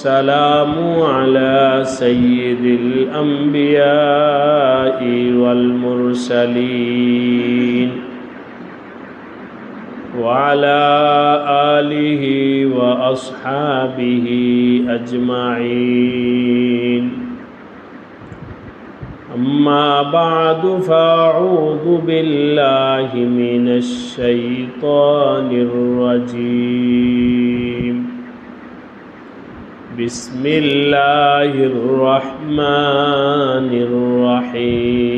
والسلام على سيد الأنبياء والمرسلين وعلى آله وأصحابه أجمعين أما بعد فأعوذ بالله من الشيطان الرجيم بسم الله الرحمن الرحيم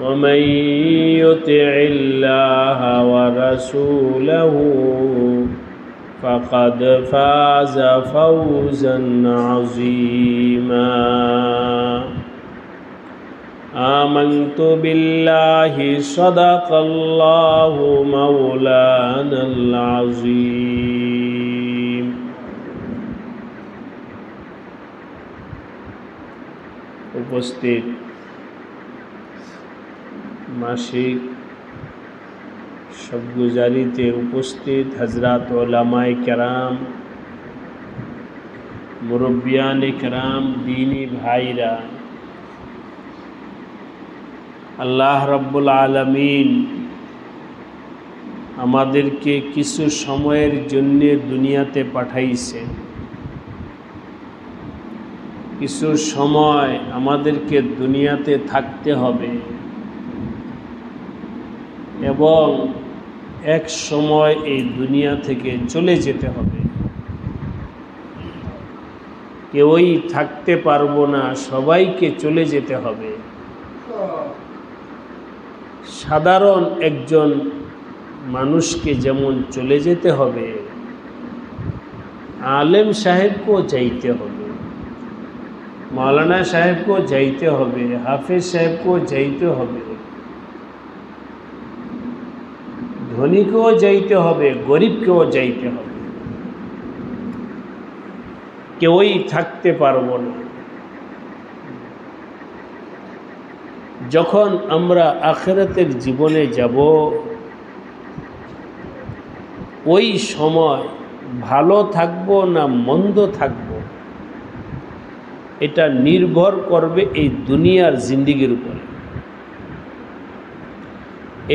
ومن يطع الله ورسوله فقد فاز فوزا عظيما آمنت بالله صدق الله مولانا العظيم উপস্থিত মাসিক সবগুজারিতে উপস্থিত হযরত উলামায়ে কেরাম, মুরব্বিয়ানে কেরাম, দ্বীনী ভাইরা, আল্লাহ রাব্বুল আলামিন আমাদেরকে কিছু সময়ের জন্য দুনিয়াতে পাঠাইছেন। কিছু সময় আমাদেরকে দুনিয়াতে থাকতে হবে এবং এক সময় এই দুনিয়া থেকে চলে যেতে হবে। কেউই থাকতে পারবো না, সবাইকে চলে যেতে হবে। সাধারণ একজন মানুষকে যেমন চলে যেতে হবে, আলেম সাহেবকেও যাইতে হবে, মাওলানা সাহেবকেও যাইতে হবে, হাফেজ সাহেবকেও যাইতে হবে, ধনীকেও যাইতে হবে, গরিবকেও যাইতে হবে। কেউই থাকতে পারবো না। যখন আমরা আখিরাতের জীবনে যাব, ওই সময় ভালো থাকবো না মন্দ থাকবো, এটা নির্ভর করবে এই দুনিয়ার জিন্দেগির উপরে।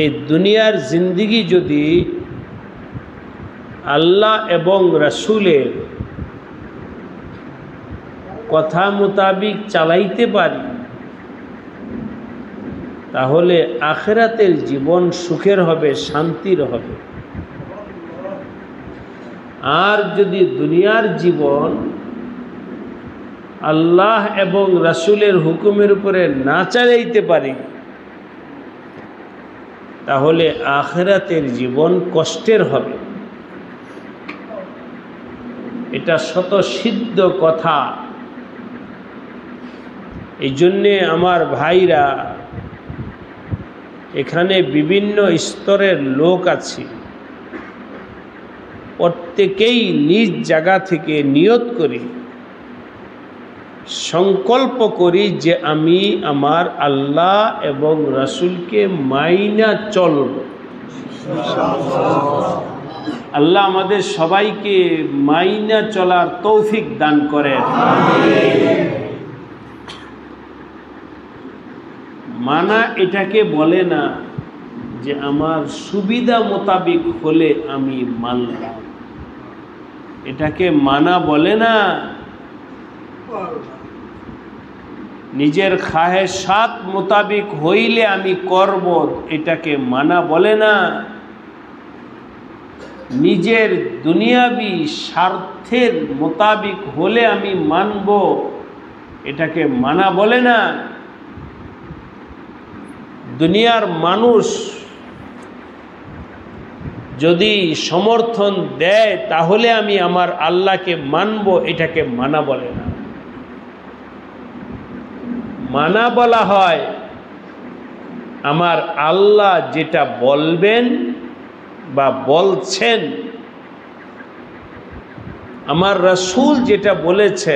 এই দুনিয়ার জিন্দেগি যদি আল্লাহ এবং রাসূলের কথা মোতাবিক চালাইতে পারি, তাহলে আখিরাতের জীবন সুখের হবে, শান্তির হবে। আর যদি দুনিয়ার জীবন আল্লাহ এবং রাসূলের হুকুমের উপরে না চালাইতে পারি, তাহলে আখিরাতের জীবন কষ্টের হবে। এটা স্বতঃসিদ্ধ কথা। এই জন্যে আমার ভাইরা, এখানে বিভিন্ন স্তরের লোক আছে, প্রত্যেকেই নিজ জায়গা থেকে নিয়ত করি, সংকল্প করি যে আমি আমার আল্লাহ এবং রাসূলকে মাইনা চলব। আল্লাহ আমাদের সবাইকে মাইনা চলার তৌফিক দান করেন। মানা এটাকে বলে না যে আমার সুবিধা মোতাবিক হলে আমি মানলাম, এটাকে মানা বলে না। নিজের খাহেসাত মোতাবিক হইলে আমি করব, এটাকে মানা বলে না। নিজের দুনিয়াবি স্বার্থের মোতাবিক হলে আমি মানব, এটাকে মানা বলে না। দুনিয়ার মানুষ যদি সমর্থন দেয় তাহলে আমি আমার আল্লাহকে মানব, এটাকে মানা বলে না। মানা বলা হয় আমার আল্লাহ যেটা বলবেন বা বলছেন, আমার রাসূল যেটা বলেছে,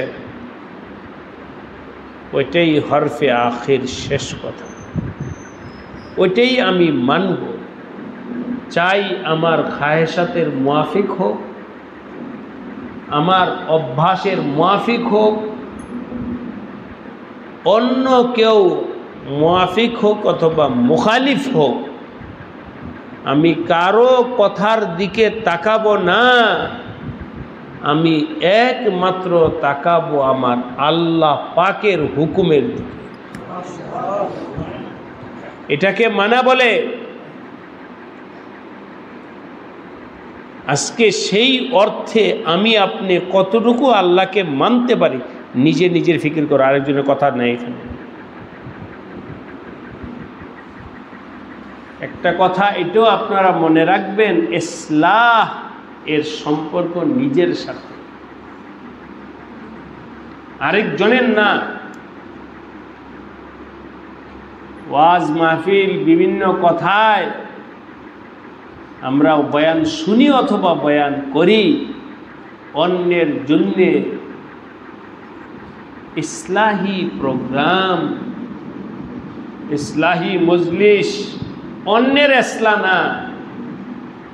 ওইটাই হরফে আখির, শেষ কথা, ওইটাই আমি মানব। চাই আমার খায়েশাতের মুয়াফিক হোক, আমার অভ্যাসের মুআফিক হোক, অন্য কেউ মুআফিক হোক অথবা মুখালিফ হোক, আমি কারো কথার দিকে তাকাবো না, আমি একমাত্র তাকাবো আমার আল্লাহ পাকের হুকুমের দিকে। এটাকে মানা বলে। আজকে সেই অর্থে আমি আপনি কতটুকু আল্লাহকে মানতে পারি, নিজে নিজের ফিকির করো, আরেকজনের কথা নেই এখানে। একটা কথা এটাও আপনারা মনে রাখবেন, ইসলাহ এর সম্পর্ক নিজের সাথে, আরেকজনের না। ওয়াজ মাহফিল বিভিন্ন কথায় আমরা বয়ান শুনি অথবা বয়ান করি, অন্যের জন্যে ইসলাহি প্রোগ্রাম, ইসলাহি মজলিস, অন্যের ইসলাহ না,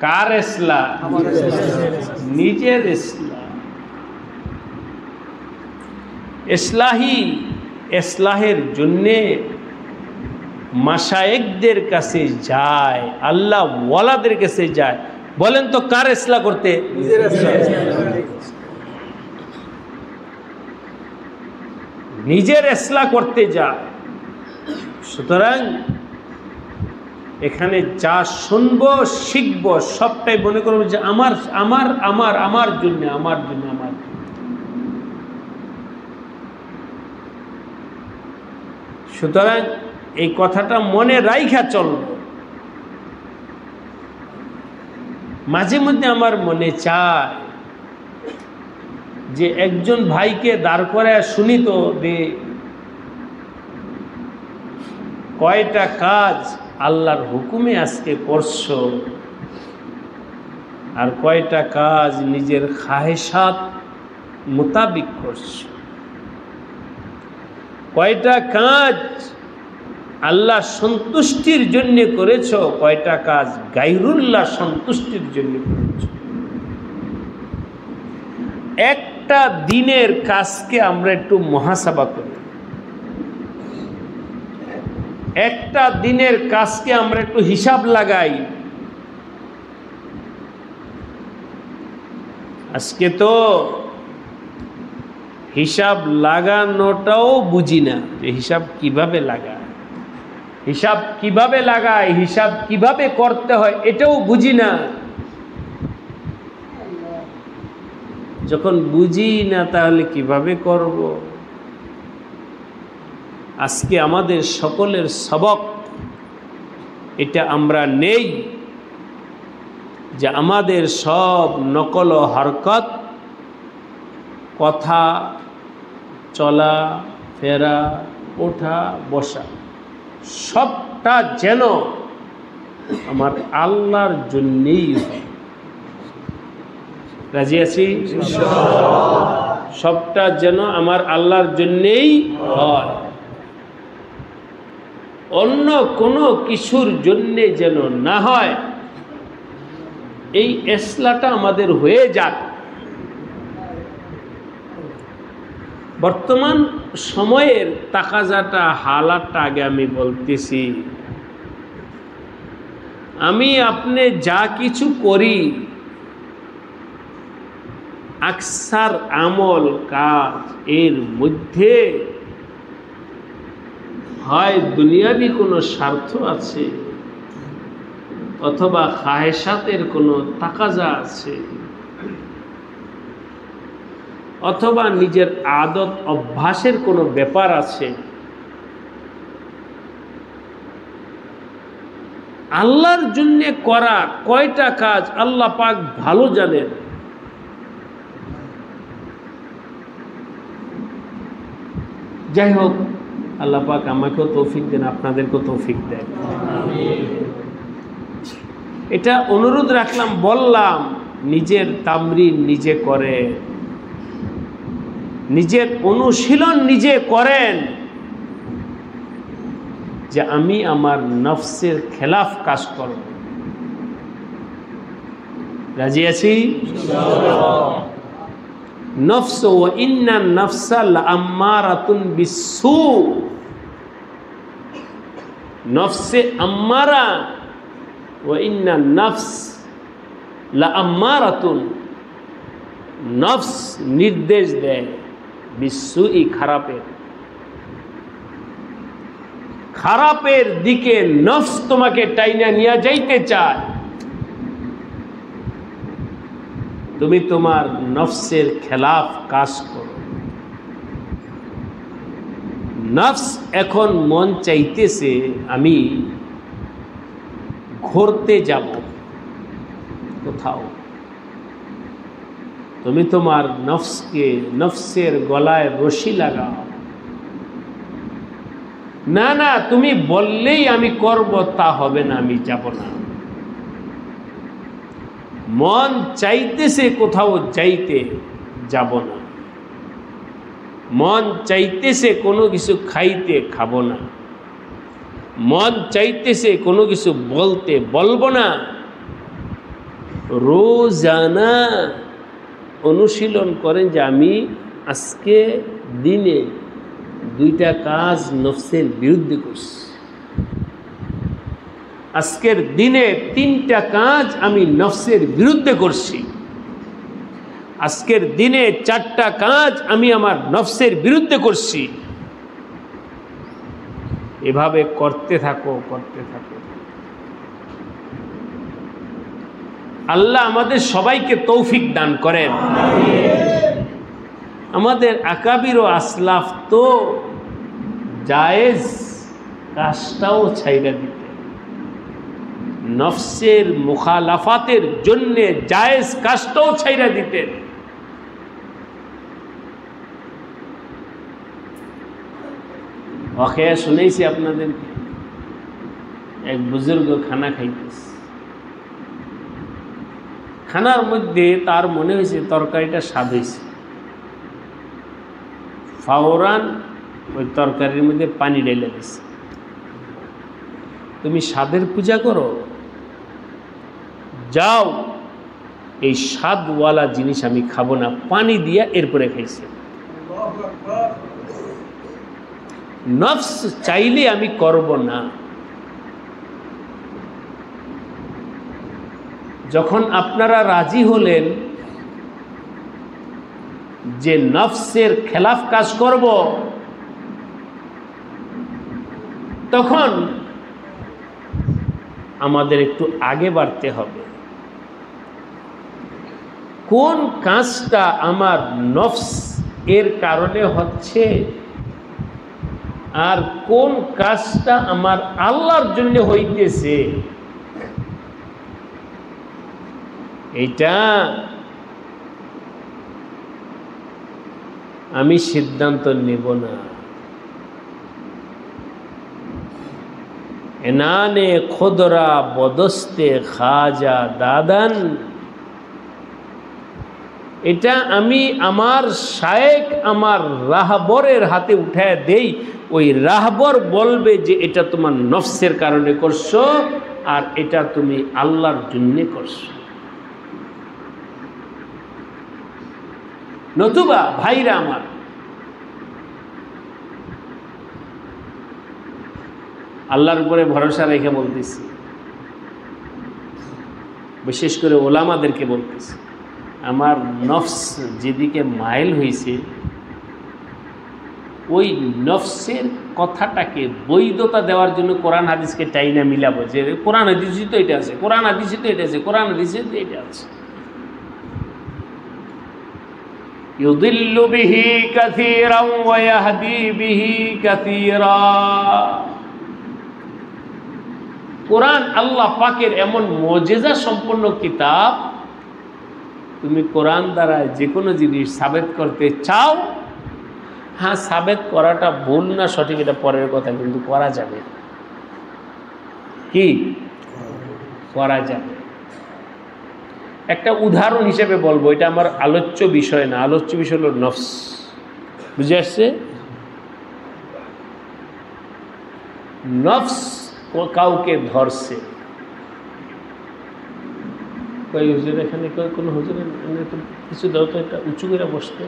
কার ইসলাহ? নিজের ইসলাহ। ইসলাহের জন্যে মাশায়েখদের কাছে যায়, আল্লাহ ওয়ালাদের কাছে যায়। বলেন তো কার ইসলাহ করতে? নিজের ইসলাহ করতে যায়। সুতরাং এখানে যা শুনবো শিখবো সবটাই মনে করবো যে আমার আমার আমার আমার জন্য, আমার জন্য, আমার। সুতরাং এই কথাটা মনে রাইখা চলব। মাঝে মধ্যে আমার মনে চায় যে একজন ভাইকে দাঁড় করায় শুনি তো দে, কয়টা কাজ আল্লাহর হুকুমে আজকে করছো, আর কয়টা কাজ নিজের খাহেসাত মোতাবিক করছো, কয়টা কাজ আল্লাহ সন্তুষ্টির জন্য করেছ, কয়টা কাজ গায়রুল্লাহ সন্তুষ্টির জন্য করেছ। একটা দিনের কাজকে আমরা একটু মুহাসাবা করি, একটা দিনের কাজকে আমরা একটু হিসাব লাগাই। আজকে তো হিসাব লাগানোটাও বুঝি না, যে হিসাব কিভাবে লাগায়, হিসাব কিভাবে লাগায়, হিসাব কিভাবে করতে হয় এটাও বুঝি না। যখন বুঝি না তাহলে কিভাবে করব? আজকে আমাদের সকলের সবক এটা আমরা নেই যে আমাদের সব নকল ও হরকত, কথা, চলা ফেরা, ওঠা বসা, সবটা যেন আমার আল্লাহর জন্যেই হয়। রাজি আছি? সবটা যেন আমার আল্লাহর জন্যেই হয়, অন্য কোনো কিছুর জন্যে যেন না হয়। এই ইসলাহটা আমাদের হয়ে যাক। বর্তমান সময়ের তাকাজাটা হালাতটা আগে আমি বলতেছি। আমি আপনি যা কিছু করি, আকসার আমল কাজ এর মধ্যে হয় দুনিয়াবি কোনো স্বার্থ আছে, অথবা খাহেসাতের কোনো তাকাজা আছে, অথবা নিজের আদত অভ্যাসের কোনো ব্যাপার আছে। আল্লাহর জন্য করা কয়টা কাজ আল্লাহ পাক ভালো জানেন। যাই হোক, আল্লাহ পাক আমাকেও তৌফিক দেন, আপনাদেরকেও তৌফিক দেন। এটা অনুরোধ রাখলাম, বললাম নিজের তামরিন নিজে করে, নিজের অনুশীলন নিজে করেন, যে আমি আমার নফসের খেলাফ কাজ করব। রাজি আছি? নফস ওয়া ইন্না নাফসা লাআম্মারাতুন বিসসু, নফসে আম্মারা, ওয়া ইন্না নাফস লাআম্মারাতুন, নফস নির্দেশ দেয় বিসসুই, খারাপের, খারাপের দিকে নফস তোমাকে টাইনা নিয়ে যাইতে চায়। তুমি তোমার নফসের খেলাফ কাজ করো। নফস এখন মন চাইতেছে আমি ঘুরতে যাব কোথাও। তুমি তোমার নফসকে, নফসের গলায় রশি লাগাও। না না, তুমি বললেই আমি করব তা হবে না, আমি যাব না। মন চাইতেছে কোথাও যাইতে, যাব না। মন চাইতেছে কোনো কিছু খাইতে, খাবো না। মন চাইতেছে কোনো কিছু বলতে, বলবো না। রোজানা অনুশীলন করেন যে আমি আজকে দিনে 2টা কাজ নফসের বিরুদ্ধে করছি, আজকের দিনে 3টা কাজ আমি নফসের বিরুদ্ধে করছি, আজকের দিনে 4টা কাজ আমি আমার নফসের বিরুদ্ধে করছি। এভাবে করতে থাকো, করতে থাকো। আল্লাহ আমাদের সবাইকে তৌফিক দান করেন। আমাদের আকাবির ও আসলাফ তো জায়েজ কাজটাও ছাইরা দিতে, নফসের মুখালাফাতের জন্য জায়েজ কাজটাও ছাইরা দিতেন। ওয়াকিয়া শুনেছি আপনাদেরকে, এক বুজুর্গ খানা খাইতেছে, খানার মধ্যে তার মনে হয়েছে তরকারিটা স্বাদ হয়েছে, ফাওরান ওই তরকারির মধ্যে পানি ঢেলে দিছে। তুমি স্বাদের পূজা করো, যাও এই স্বাদওয়ালা জিনিস আমি খাবো না, পানি দিয়া এরপরে খাইছে। নফস চাইলে আমি করব না। যখন আপনারা রাজি হলেন যে নফসের খেলাফ কাজ করব, তখন আমাদের একটু আগে বাড়তে হবে। কোন কাজটা আমার নফস এর কারণে হচ্ছে আর কোন কাজটা আমার আল্লাহর জন্য হইতেছে, এটা আমি সিদ্ধান্ত নেব না। এনানে খোদরা বদস্তে খাজা দাদান, এটা আমি আমার শায়েখ, আমার রাহবরের হাতে উঠায় দেই। ওই রাহবর বলবে যে এটা তোমার নফসের কারণে করছো আর এটা তুমি আল্লাহর জন্য করছো। নতুবা ভাইরা আমার, আল্লাহর উপরে ভরসা রেখে বলতেছি, বিশেষ করে ওলামাদেরকে বলতেছি, আমার নফস যেদিকে মাইল হয়েছে ওই নফসের কথাটাকে বৈধতা দেওয়ার জন্য কোরআন হাদিসকে টাইনা মিলাবো, যে কোরআন হাদিসই তো এটা আছে, কোরআন হাদিসই তো এটা আছে, কোরআন হাদিসই তো এটা আছে। ইউদিল্লু বিহি কাসীরান ওয়া ইয়াহদি বিহি কাসীরা। কোরআন আল্লাহ পাকের এমন মুজিজা সম্পন্ন কিতাব, তুমি কোরআন দ্বারা যে কোনো জিনিস সাবেত করতে চাও, হ্যাঁ সাবেত করাটা ভুল না সঠিক এটা পরের কথা, কিন্তু করা যাবে। কি করা যাবে? একটা উদাহরণ হিসেবে বলবো, এটা আমার আলোচ্য বিষয় না, আলোচ্য বিষয় হলো নফস। বুঝে আসছে? নফস কাউকে ধরছে, কই হুজুর এখানে কই কোনো হুজুর একটু কিছু দাও তো, এটা উঁচু করে বসতে।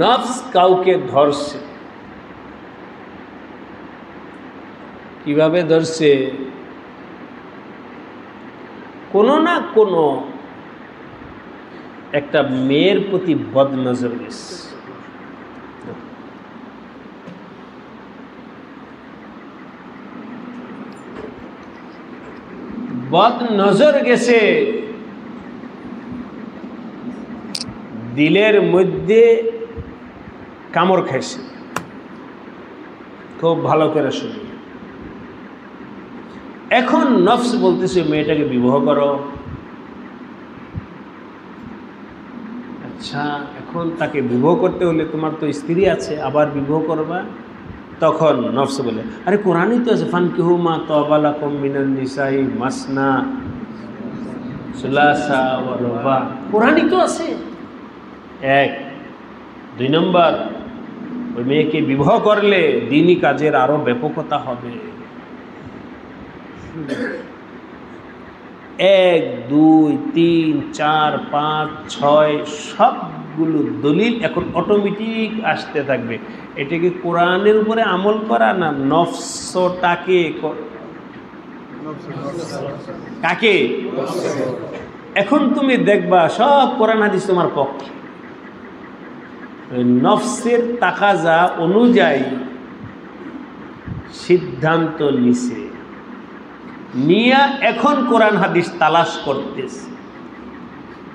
নফস কাউকে ধরছে, কিভাবে ধরছে? কোনো না কোনো একটা মেয়ের প্রতি বদনজর গেছে, বদনজর গেছে, দিলের মধ্যে কামড় খাইছে। খুব ভালো করে শুনি। এখন নফস বলতেছে মেয়েটাকে বিবাহ করো। আচ্ছা, এখন তাকে বিবাহ করতে হলে তোমার তো স্ত্রী আছে, আবার বিবাহ করবা? তখন নফস বলে, আরে কোরআনই তো আছে, ফানকিহু মা তাবা লাকুম মিনান নিসাই মাসনা সুলাসা ওয়া রুবা, কোরআনই তো আছে। এক, দুই নম্বর, ওই মেয়েকে বিবাহ করলে দ্বীনি কাজের আরো ব্যাপকতা হবে। 1, 2, 3, 4, 5, 6 সবগুলো দলিল এখন অটোমেটিক আসতে থাকবে। এটা কি কোরআনের উপরে আমল করা না নফসটাকে? কাকে? এখন তুমি দেখবা সব কোরআন হাদিস তোমার পক্ষে। নফসের তাকাজা অনুযায়ী সিদ্ধান্ত নিছে, নিয়া এখন কোরআন হাদিস তালাশ করতেছে।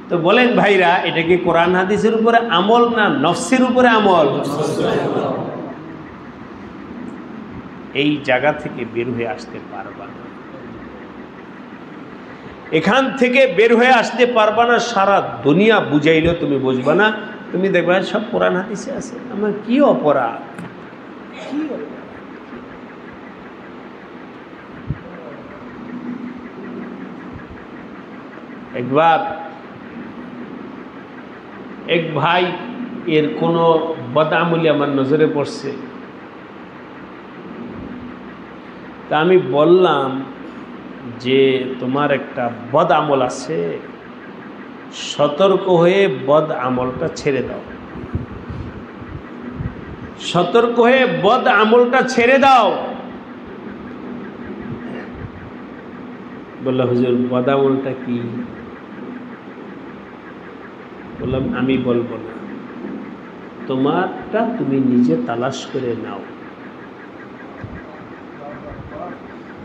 তো বলেন ভাইরা, এটা কি কোরআন হাদিসের উপরে আমল না নফসের উপরে আমল? এই জায়গা থেকে বের হয়ে আসতে পারবা না, এখান থেকে বের হয়ে আসতে পারবা না। সারা দুনিয়া বুঝাইলেও তুমি বুঝবা না। তুমি দেখবা সব কোরআন হাদিসে আছে, আমার কি অপরাধ, কি অপরাধ। একবার এক ভাই এর কোনো বদআমলি আমার নজরে পড়ছে, তা আমি বললাম যে তোমার একটা বদ আমল আছে, সতর্ক হয়ে বদ আমলটা ছেড়ে দাও, সতর্ক হয়ে বদ আমলটা ছেড়ে দাও। বললাম হুজুর বদ আমলটা কি? বললাম আমি বলবো না, তোমারটা তুমি নিজে তালাশ করে নাও।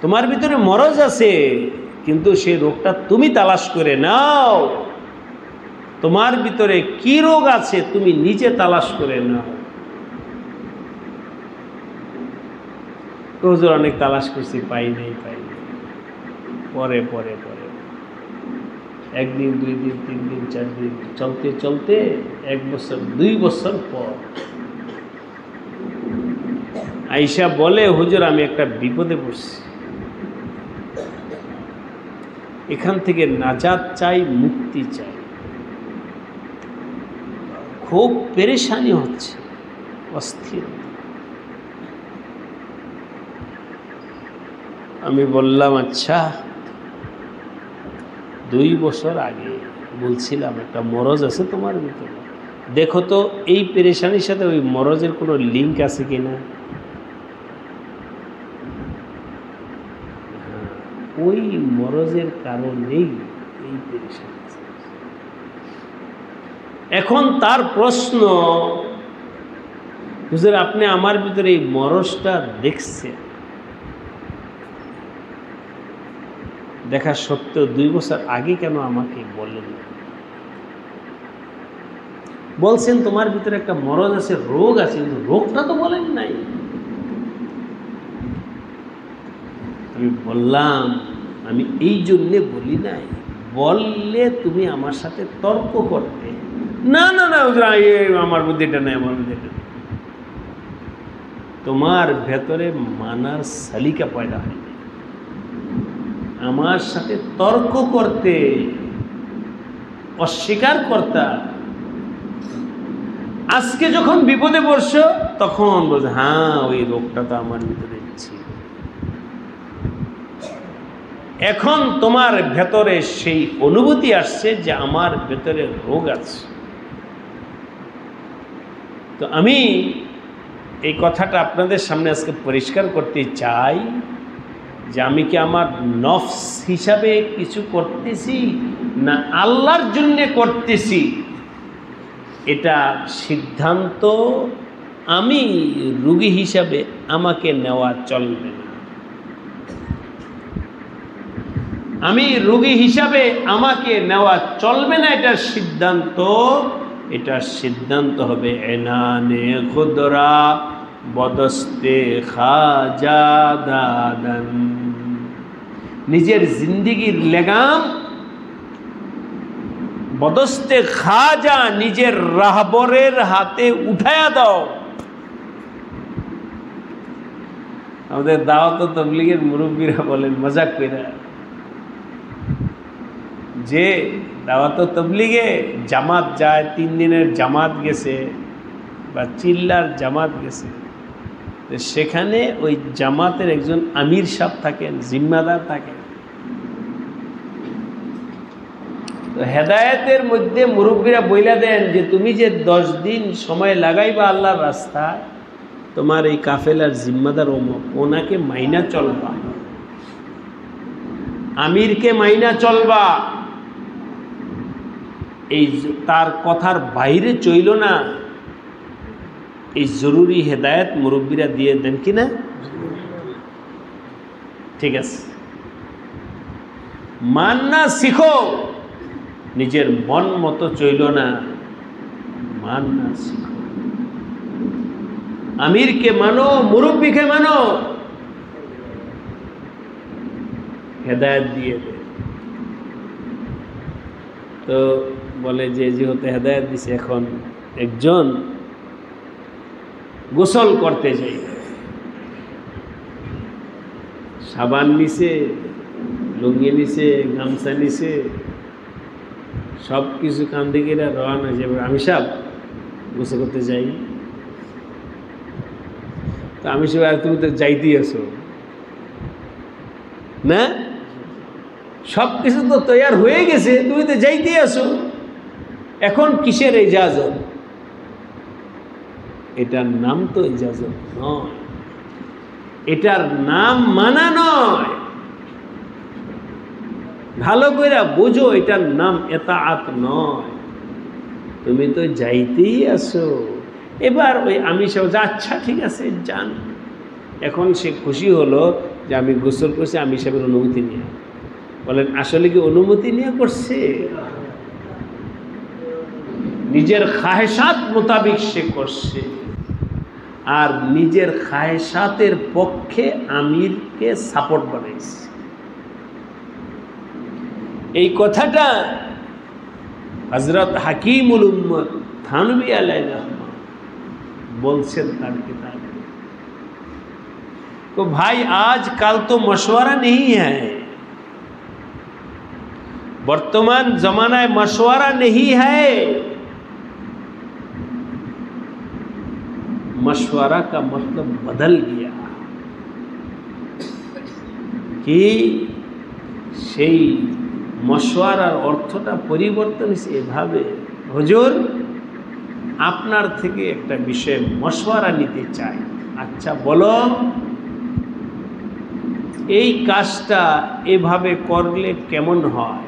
তোমার ভিতরে মরজ আছে, কিন্তু সেই রোগটা তুমি তালাশ করে নাও। তোমার ভিতরে কি রোগ আছে তুমি নিজে তালাশ করে নাও। হুজুর অনেক তালাশ করছি, পাই নাই। পরে পরে পরে একদিন, 2 দিন, 3 দিন, 4 দিন চলতে চলতে 1 বছর, 2 বছর পর আইসা বলে, হুজুর আমি একটা বিপদে পড়ছি, এখান থেকে নাজাত চাই, মুক্তি চাই, খুব পেরেশানি হচ্ছে, অস্থির। আমি বললাম আচ্ছা, 2 বছর আগে বলছিলাম একটা মরজ আছে তোমার ভিতরে, দেখো তো এই পেরেশানির সাথে ওই মরজের কোনো লিঙ্ক আছে কিনা। ওই মরজের কারণেই এই পেরেশানি। এখন তার প্রশ্ন, হুজুর আপনি আমার ভিতরে এই মরজটা দেখছেন, দেখা সত্ত্বেও 2 বছর আগে কেন আমাকে বললেন? বলছেন তোমার ভিতরে একটা মরজ আছে, রোগ আছে, কিন্তু রোগটা তো বলেন নাই। আমি বললাম আমি এই জন্যে বলি নাই, বললে তুমি আমার সাথে তর্ক করতে। না না না আমার বুদ্ধিটা নেই, আমার বুদ্ধিটা নেই। তোমার ভেতরে মানার সালিকা পয়দা হয়, আমার সাথে তর্ক করতে, অস্বীকার করতা। আজকে যখন বিপদে পড়ছো তখন বলছে হ্যাঁ ওই রোগটা তো আমার ভিতরে ছিল। এখন তোমার ভেতরে সেই অনুভূতি আসছে যে আমার ভেতরে রোগ আছে। তো আমি এই কথাটা আপনাদের সামনে আজকে পরিষ্কার করতে চাই যে আমি কি আমার নফস হিসাবে কিছু করতেছি না আল্লাহর জন্য করতেছি, এটা সিদ্ধান্ত আমি রোগী হিসাবে আমাকে নেওয়া চলবে না। আমি রোগী হিসাবে আমাকে নেওয়া চলবে না, এটার সিদ্ধান্ত হবে এনানে খুদরা বদস্তে খাজা দাদান। নিজের জিন্দিগির লেগাম বদস্তে খাজা নিজের রাহবরের হাতে উঠায়া দাও। আমাদের দাওয়াত ও তাবলীগের মুরব্বীরা বলেন মজাক কইরা যে দাওয়াত ও তাবলীগে জামাত যায়, 3 দিনের জামাত গেছে বা চিল্লার জামাত গেছে, তো সেখানে ওই জামাতের একজন আমির সাহেব থাকেন, জিম্মাদার থাকেন। তো হেদায়েতের মধ্যে মুরব্বীরা বইলা দেন যে তুমি যে 10 দিন সময় লাগাইবা আল্লাহর রাস্তায়, তোমার এই কাফেলার জিম্মাদার ওনাকে মাইনা চলবা, আমিরকে মাইনা চলবা, এই তার কথার বাইরে চইল না। এই জরুরি হেদায়েত মুরব্বীরা দিয়ে দেন কিনা? ঠিক আছে, মান না শিখো, নিজের মন মতো চইল না, মান না শিখো। আমিরকে মানো, মুরব্বীকে মানো, হেদায়েত দিয়ে দে। তো বলে যে যেহেতু হেদায়েত দিছে, এখন একজন গোসল করতে যাই, সাবান নিছে, লুঙ্গি নিছে, গামছা নিছে, সব কিছু কান্দে গিয়ে রওনা হয়ে যাবে। আমি সাহেব গোসল করতে যাই। তো আমি সাহেব আর তুমি তো যাইতেই আছো না, সব কিছু তো তৈয়ার হয়ে গেছে, তুমি তো যাইতেই আছো, এখন কিসের ইজাজত? এটার নাম তো ইজাজত নয়, এটার নাম মানা নয়। ভালো করে বোঝো, এটার নাম এতাআত নয়। তুমি তো যাইতেই আসো। এবার ওই আমি সব আচ্ছা ঠিক আছে যান। এখন সে খুশি হলো যে আমি গোসল করছি আমি সাহেবের অনুমতি নিয়ে। বলেন আসলে কি অনুমতি নিয়ে করছে? নিজের খাহেসাত মোতাবিক সে করছে, আর নিজের খাহেসাতের পক্ষে আমিরকে সাপোর্ট বানাইছে। এই কথাটা হযরত হাকিমুল উম্মত থানভী আলাইহির রহমত বলছেন তার কিতাবে। तो भाई आजकल तो मशवरा नहीं है, वर्तमान जमाना मशवरा नहीं है। मशवरा का मतलब बदल गया कि সেই মশওয়ারার অর্থটা পরিবর্তন হয়েছে এভাবে, হুজুর আপনার থেকে একটা বিষয়ে মশওয়ারা নিতে চাই, আচ্ছা বলো এই কাজটা এভাবে করলে কেমন হয়?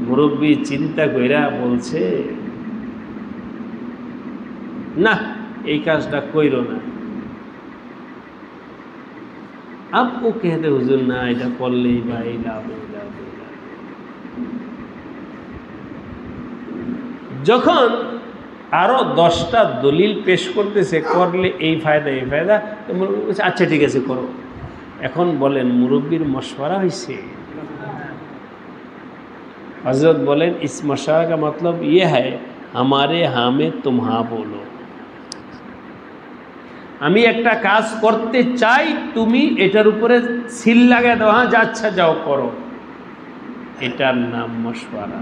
মুরব্বী চিন্তা কইরা বলছে না এই কাজটা কইরো না। আপু कहते হুজুর না এটা করলেই বা এই লাভ। যখন আরো 10টা দলিল পেশ করতেছে করলে এই ফায়দা এই ফায়দা, আচ্ছা ঠিক আছে করো। এখন বলেন মুরব্বীর মশওয়ারা হয়েছে? हजरत बोलें इस मशवरा का मतलब ये है हमारे हाँ में तुम हाँ बोलो। আমি একটা কাজ করতে চাই, তুমি এটার উপরে সিল লাগায় দাও, হ্যাঁ আচ্ছা যাও করো। এটার নাম মশওয়ারা।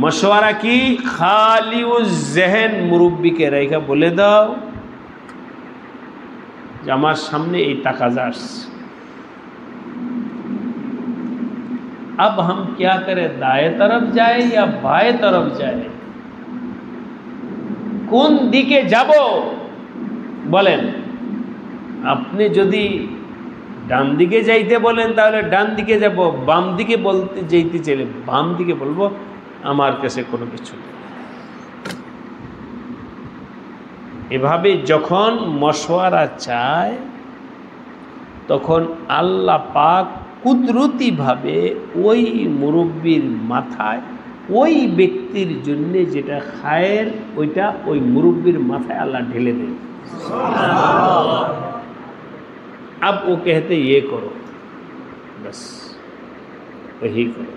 মশওয়ারা কি? খালি ও জেহেন মুরব্বীকে রেখা বলে দাও যে আমার সামনে এই তাকাজা আসছে। अब हम क्या करें, दाएं तरफ जाए या बाएं तरफ जाए, কোন দিকে যাব বলেন? আপনি যদি ডান দিকে যাইতে বলেন তাহলে ডান দিকে যাব, বাম দিকে বলতে যাইতে চাইলে বাম দিকে বলবো, আমার কাছে কোনো কিছু নেই। এভাবে যখন মশওয়ারা চায় তখন আল্লাহ পাক কুদরতিভাবে ওই মুরব্বির মাথায় ওই ব্যক্তির জন্য যেটা খায়ের ওইটা ওই মুরব্বির মাথায় আল্লাহ ঢেলে দেয়। अब वो कहते ये करो, बस वही करो।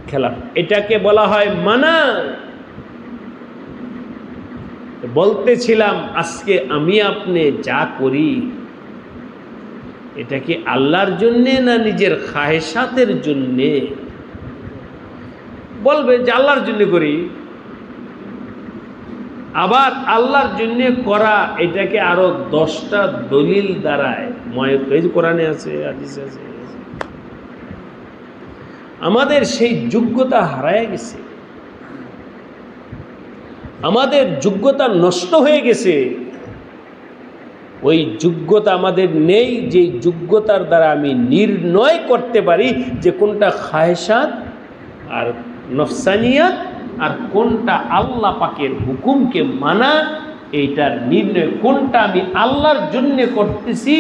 খেলাফ এটাকে বলা হয় মানা। বলতেছিলাম আজকে আমি আপনি যা করি এটা কি আল্লাহর জন্যে না নিজের খাহেসাতের জন্যে? বলবে যে আল্লাহর জন্য করি। আবার আল্লাহর জন্য করা এটাকে আরো 10টা দলিল দ্বারায় কোরআনে আছে, হাদিসে আছে। আমাদের সেই যোগ্যতা হারায় গেছে, আমাদের যোগ্যতা নষ্ট হয়ে গেছে। ওই যোগ্যতা আমাদের নেই যে যোগ্যতার দ্বারা আমি নির্ণয় করতে পারি যে কোনটা খায়সাত আর নফসানিয়াত আর কোনটা আল্লাহ পাকের হুকুমকে মানা। এইটার নির্ণয় কোনটা আমি আল্লাহর জন্য করতেছি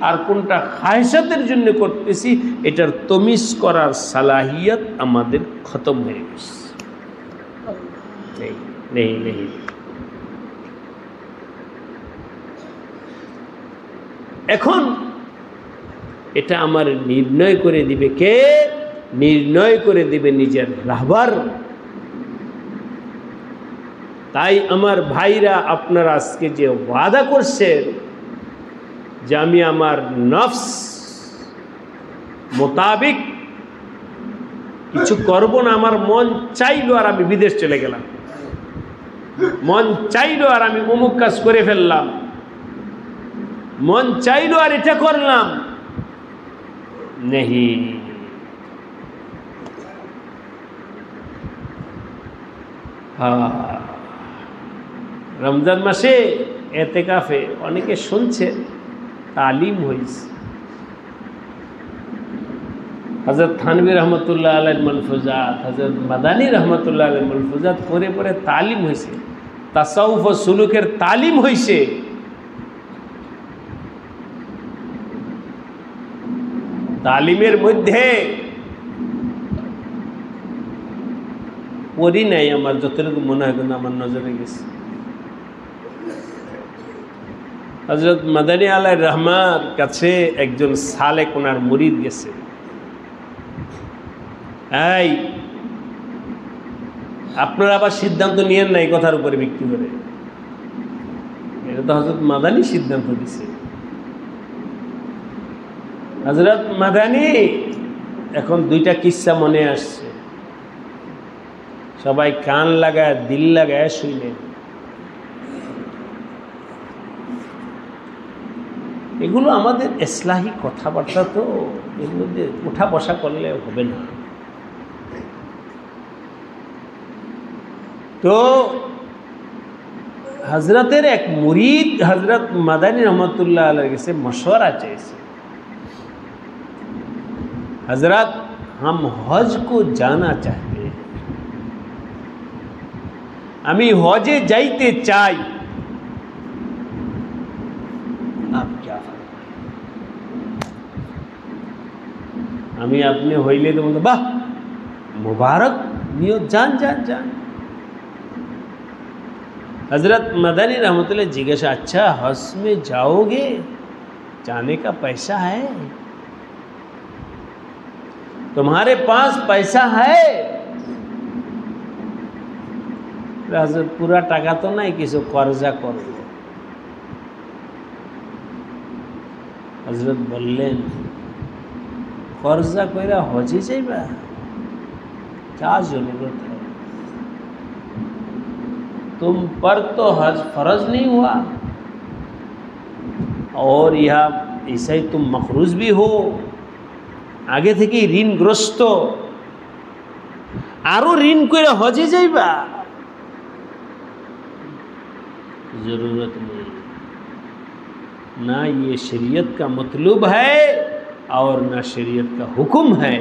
আর কোনটা খায়সাতের জন্য করতেছি, এটার তমিজ করার সালাহিয়ত আমাদের খতম হয়ে গেছে। নেই নেই। এখন এটা আমার নির্ণয় করে দিবে কে? নির্ণয় করে দিবে নিজের রাহবার। তাই আমার ভাইরা, আপনারা আজকে যে ওয়াদা করছেন যে আমি আমার নফস মোতাবিক কিছু করব না, আমার মন চাইলো আর আমি বিদেশ চলে গেলাম, মন চাইলো আর আমি অমুক কাজ করে ফেললাম, মন চাইলো আর এটা করলাম, নেই। রমজান মাসে এতেকাফে অনেকে শুনছে, তালিম হয়েছে। হযরত থানভী রহমতুল্লাহ আলাইহির মালফুজাত, হযরত মাদানী রহমতুল্লাহ আলাইহির মালফুজাত পরে পরে তালিম হয়েছে, তাসাউফ ও সুলুকের তালিম হয়েছে। তালিমের মধ্যে পড়ি নাই, আমার যতটুকু মনে হয় কিন্তু আমার নজরে গেছে। হযরত মাদানী আলাইহির রহমার কাছে একজন সালেক ওনার মুরিদ গেছে। এই আপনারা আবার সিদ্ধান্ত নিয়েন না এই কথার উপরে ভিত্তি করে, এটা তো হযরত মাদানী সিদ্ধান্ত দিছে। হযরত মাদানী এখন 2টা কিস্সা মনে আসছে, সবাই কান লাগায় দিল লাগায় শুনলেন। এগুলো আমাদের ইসলাহি কথাবার্তা, তো এর মধ্যে উঠা বসা করলে হবে না। তো হজরতের এক মুরিদ হজরত মাদানী রহমতুল্লাহ আলাইহির কাছে মশওয়ারা চাইছে, हजरत हम हज को जाना चाहते हैं, আমি হজে যাইতে চাই, आप क्या फरमाएं? আমি আপনি হইলে তো বলতো বাহ मुबारक, नियत जान जान जान। हजरत मदानी रहमतुल्लाह जिज्ञासा, अच्छा हज में जाओगे, जाने का पैसा है, तुम्हारे पास पैसा है? हजरत पूरा टाका तो नहीं, किसी कर्जा करो। हजरत बोलें कर्जा कइरा हजे जाइबा, क्या जरूरत है? तुम पर तो हज फर्ज नहीं हुआ और यह ऐसा ही तुम मखरूज भी हो, आगे থেকে ঋণগ্রস্ত, आरो ऋण করে हजे जाइबा, जरूरत नहीं ना। ये शरीयत का मतलब है और ना शरीयत का हुक्म है।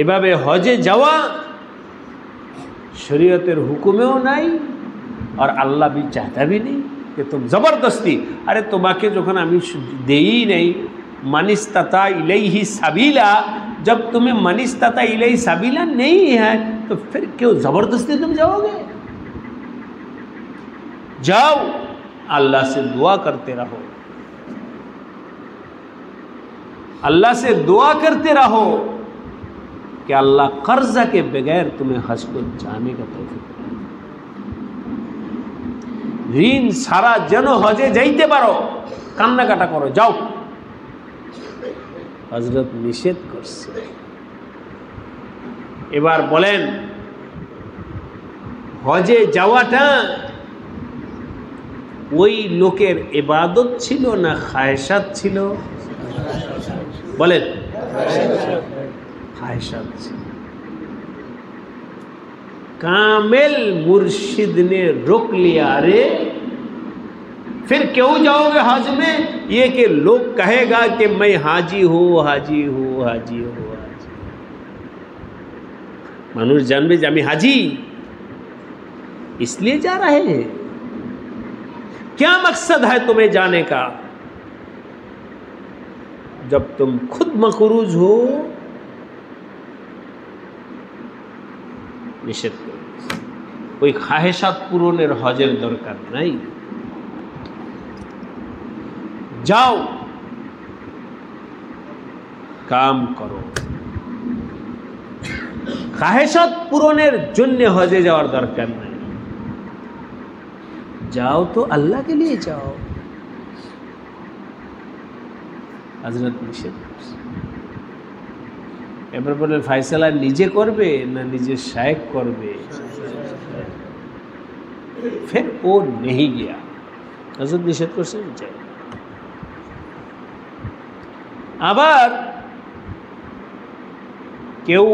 এভাবে হজে যাওয়া शरीयतेर हुकुमेও নাই और अल्लाह भी चाहता भी नहीं कि तुम ज़बरदस्ती, अरे तुम्हें जो आमी दे ही नहीं मनिस्ताता इलैहि सबीला, जब तुम्हें मनिस्ताता इलैहि सबीला नहीं है तो फिर क्यों ज़बरदस्ती तुम जाओगे? जाओ, अल्लाह से दुआ करते रहो, अल्लाह से दुआ करते रहो कि अल्लाह कर्जा के बगैर तुम्हें हज को जाने का तौफीक दे। ঋণ সারা যেন হজে যাইতে পারো, কান্নাকাটা করো, যাও। হযরত নিষেধ করছে। এবার বলেন হজে যাওয়াটা ওই লোকের ইবাদত ছিল না খায়সাত ছিল? বলেন खाहिशात से। कामिल मुर्शिद ने रोक लिया, अरे फिर क्यों जाओगे हज में? ये कि लोग कहेगा कि मैं हाजी हूँ, हाजी हूँ, हाजी हूँ, हाजी। मानुष जानबे जे आमी हाजी, इसलिए जा रहे हैं। क्या मकसद है तुम्हें जाने का? जब तुम खुद मखरूज हो निषेध करो। कोई खाहिशात पूरণের হজের দরকার নাই। যাও, কাম করো। খাহিशात পূরণের জন্য হজে যাওয়ার দরকার নাই। যাও তো আল্লাহ के लिए जाओ। হযরত নিষেধ করছে। এবার বলে ফয়সালা নিজে করবে না নিজের শায়েখ করবে? फिर वो नहीं गया। হযরত নিষেধ করছে যাই। আবার কেউ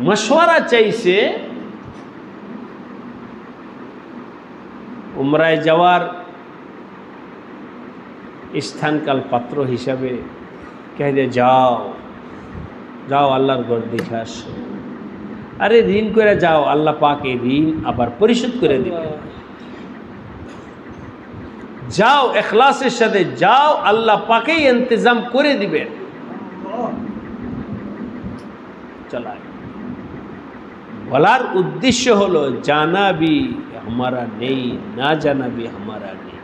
মশওয়ারা চাইছে উমরায় যাওয়ার স্থানকাল পাত্র হিসাবে কে যে যাও যাও আল্লাহর ঘর দেখে আসো। আরে ঋণ করে যাও, আল্লাহ পাক এই ঋণ আবার পরিশোধ করে দিবেন। যাও ইখলাসের সাথে যাও, আল্লাহ পাকেই ইন্তজাম করে দিবেন। চলাই বলার উদ্দেশ্য হলো জানা भी हमारा नहीं, না জানা भी हमारा नहीं।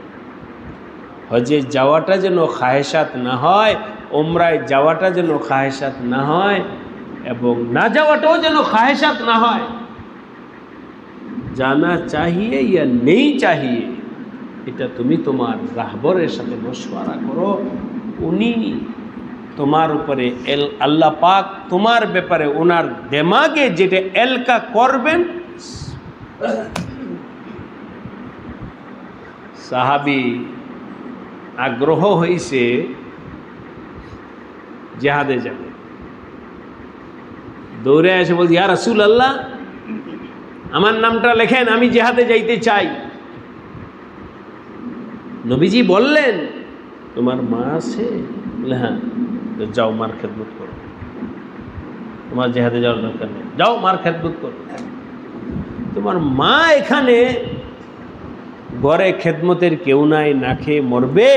হজে যাওয়াটা যেন খাহেসাত না হয়, উমরায় যাওয়াটা যেন খাহেসাত না হয়, এবং না যাওয়াটাও যেন খাহেসাত না হয়। জানা চাহিয়ে ইয়া নেই চাহিয়ে, এটা তুমি তোমার রাহবরের সাথে মশওয়ারা করো। উনি তোমার উপরে আল্লাহ পাক তোমার ব্যাপারে ওনার দিমাগে যেটা এলকা করবেন। সাহাবী আগ্রহ হয়েছে জিহাদে যাবে, দৌড়ে এসে বলছে ইয়া রাসূলুল্লাহ আমার নামটা লেখেন, আমি জিহাদে যাইতে চাই। নবীজি বললেন তোমার মা আছে? বলে হ্যাঁ। তো যাও মার খেদমত করো, তোমার জিহাদে যাওয়ার দরকার নেই, যাও মার খেদমত করো। তোমার মা এখানে ঘরে খেদমতের কেউ নাই, না খেয়ে মরবে,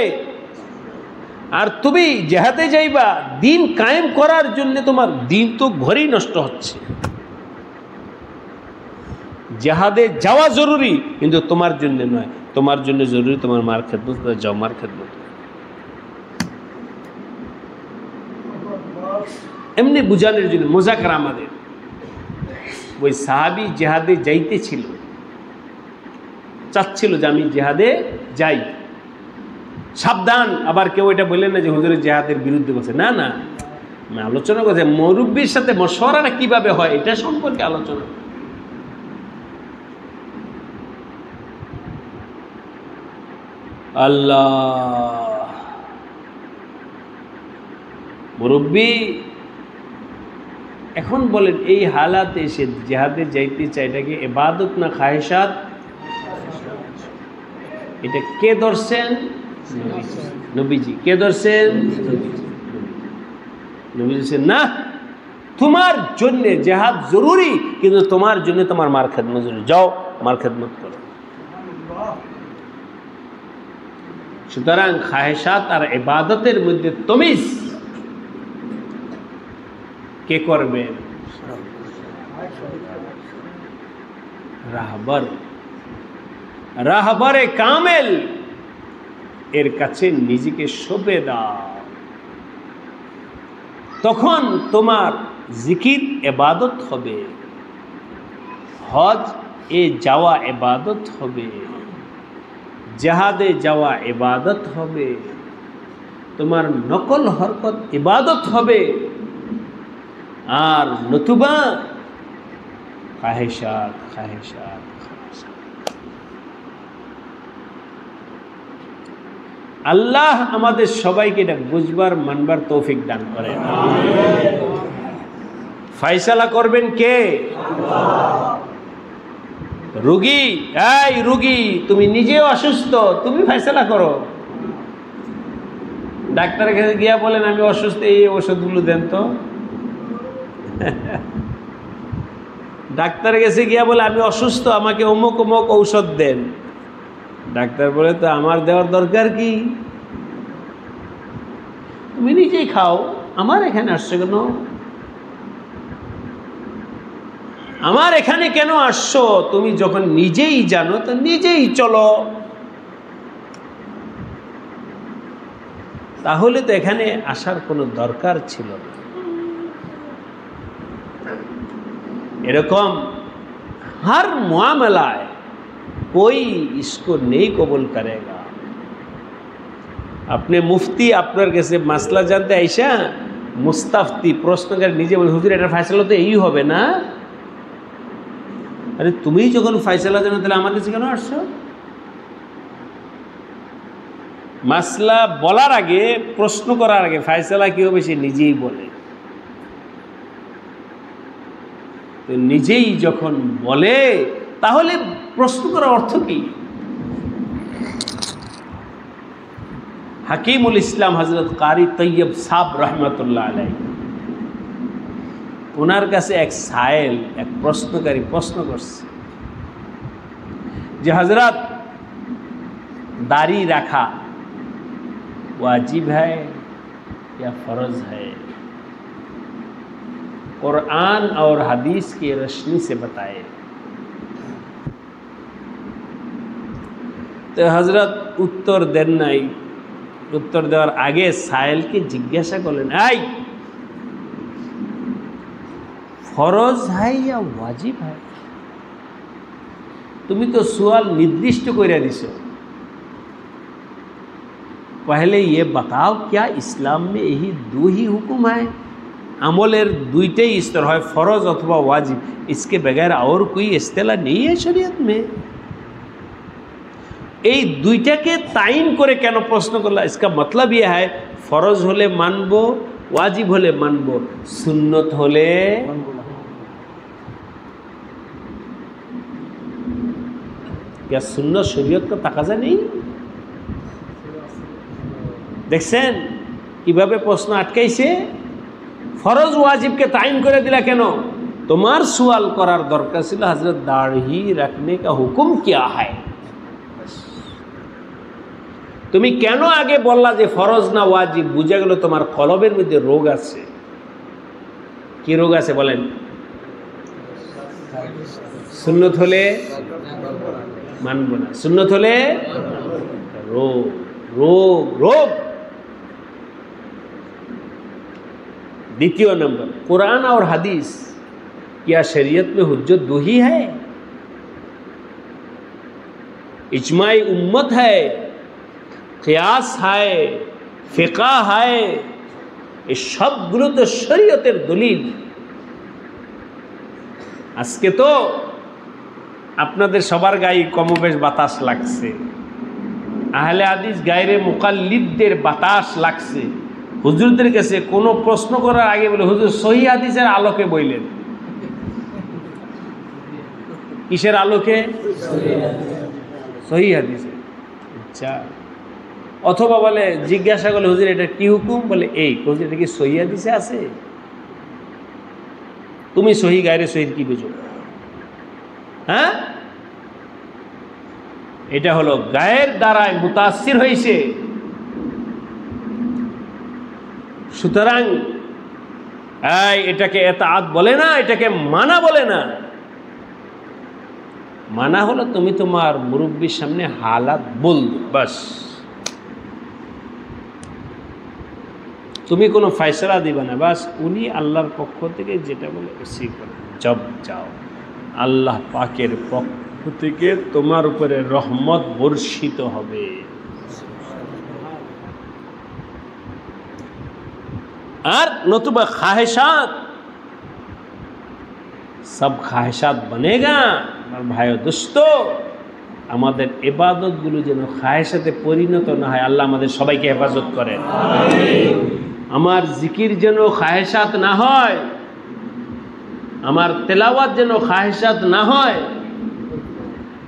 আর তুমি জিহাদে যাইবা দিন কায়েম করার জন্য। তোমার দিন তো ঘরেই নষ্ট হচ্ছে। জিহাদে যাওয়া জরুরি কিন্তু তোমার জন্য নয়, তোমার জন্য জরুরি তোমার মার খেদমত করে। যাও মার খেদমত। এমনি বুঝানোর জন্য মুজাকরা আমাদের। ওই সাহাবী জিহাদে যাইতেছিল, চাচ্ছিল যে আমি জিহাদে যাই, সাবধান। আবার কেউ এটা বললেন না যে হুজুরের জিহাদের বিরুদ্ধে বলছে, না না, আমি আলোচনা করছি মুরব্বির সাথে মশওয়ারাটা কিভাবে হয় এটা সম্পর্কে আলোচনা। আল্লাহ। মুরব্বী, এখন বলেন এই হালাতে এসে জিহাদে যাইতে চাই, এটা কি ইবাদত না খায়েশাত? এটা কে ধরছেন? নবীজি। কে ধরছেন? নবীজি বলছেন না, তোমার জন্য জিহাদ জরুরি, কিন্তু তোমার জন্য তোমার মার খেদমত জরুরি। যাও মার খেদমত করো। সুতরাং খায়েশাত আর ইবাদতের মধ্যে তমিজ কে করবে? রাহবার, রাহবারে কামেল এর কাছে নিজেকে সঁপে দাও। তখন তোমার জিকির ইবাদত হবে, হজ এ যাওয়া ইবাদত হবে, জিহাদে যাওয়া ইবাদত হবে, তোমার নকল হরকত ইবাদত হবে। আর নতুবা খাহেশাত খাহেশাত। আল্লাহ আমাদের সবাইকে এটা বুঝবার মানবার তৌফিক দান করেন। ফয়সালা করবেন কে? রোগী, এই রোগী, তুমি নিজেও অসুস্থ, তুমি ফয়সালা করো। ডাক্তারের কাছে গিয়া বলেন আমি অসুস্থ, এই ওষুধগুলো দেন তো। ডাক্তারের কাছে গিয়া বলে আমি অসুস্থ, আমাকে অমুক অমুক ঔষধ দেন। ডাক্তার বলে তো আমার দেওয়ার দরকার কি, তুমি নিজেই খাও, আমার এখানে আসছো কেন? আমার এখানে কেন আসছো? তুমি যখন নিজেই জানো তো নিজেই চলো। তাহলে তো এখানে আসার কোনো দরকার ছিল না। এরকম हर मामला है, कोई इसको नहीं कबूल करेगा। अपने मुफ्ती আপনার কাছে মাসলা জানতে আইসা মুস্তাফতি প্রশ্ন করে নিজে বলে হুজুর এটা ফয়সালা তো এই হবে না। আরে তুমি যখন ফয়সালা জানো তাহলে আমার কাছে কেন আসছো? মাসলা বলার আগে, প্রশ্ন করার আগে ফয়সালা কি হবে সে নিজেই বলে। তো নিজেই যখন বলে তাহলে প্রশ্ন করার অর্থ কি? হাকিমুল ইসলাম হযরত কারি তৈয়ব সাহেব রহমতুল্লাহ আলাইহি, ওনার কাছে এক সায়েল, এক প্রশ্নকারী প্রশ্ন করছে যে হযরত দাড়ি রাখা वाजिब है या फर्ज है? कुरान और हदीस की रोशनी से बताए। तो हजरत उत्तर देन नाई। उत्तर देवार आगे साइल के जिज्ञासा करलेन, आई फरज है या वाजिब है? तुमी तो सवाल निर्दिष्ट कइरा दिছো, पहले ये बताओ क्या इस्लाम में यही दो ही हुक्म है? আমলের দুইটাই স্তর হয়, ফরজ অথবা ওয়াজিব, इसके बगैर और कोई इस्तेलाह नहीं है शरीयत में। এই দুইটাকে তাইন করে কেন প্রশ্ন করলা? इसका मतलब यह है ফরজ হলে মানবো, ওয়াজিব হলে মানবো, সুন্নত হলে क्या सुन्नत शरीयत का तकाजा नहीं? দেখছেন কিভাবে প্রশ্ন আটকাইছে? ফরজ ওয়াজিবকে তাইন করে দিলা কেন? তোমার সওয়াল করার দরকার ছিল হযরত দাড়ি রাখনে কা হুকুম क्या है। তুমি কেন আগে বললা যে ফরজ না ওয়াজিব? বুঝা গেল তোমার কলবের মধ্যে রোগ আছে। কি রোগ আছে বলেন? সুন্নত হলে মানব না, সুন্নত হলে রোগ রোগ রোগ। द्वितीय नंबर, कुरान और हदीस क्या शरीयत में हुज्जत दो ही है? इजमाई उम्मत है, कियास है, फिका है, ये सबগুলো তো শরীয়তের দলিল। আজকে তো আপনাদের সবার গায়ে কমবেশ বাতাস লাগছে, আহলে হাদিস গায়রে মুকাল্লিদদের বাতাস লাগছে হুজুরদের কাছে। কোনো প্রশ্ন করার আগে বলে, হুজুর সহিহ হাদিসের আলোকে বললেন। কিসের আলোকে? সহিহ হাদিসে। আচ্ছা, অথবা বলে জিজ্ঞাসা করলে, হুজুর এটা কি হুকুম? বলে এই। হুজুর এটা কি সহিহ হাদিসে আছে? তুমি সহিহ গায়রে সহিহ কি বুঝো? হ্যাঁ, এটা হলো গায়ের দ্বারায় মুতাসির হয়েছে। সুতরাং এটাকে এতাআত বলে না, এটাকে মানা বলে না। মানা হলো তুমি তোমার মুরব্বীর সামনে হালাত বলবে, বাস। তুমি কোনো ফয়সালা দিবে না, বাস উনি আল্লাহর পক্ষ থেকে যেটা বলে সে করে জব যাও। আল্লাহ পাকের পক্ষ থেকে তোমার উপরে রহমত বর্ষিত হবে। আর নতুবা খাহেশাত, সব খাহেশাত বনেগা। আমার ভাই দোস্ত, আমাদের ইবাদতগুলো যেন খাহেশাতে পরিণত না হয়। আল্লাহ আমাদের সবাইকে হেফাজত করেন। আমার জিকির যেন খাহেশাত না হয়, আমার তেলাওয়াত যেন খাহেশাত না হয়,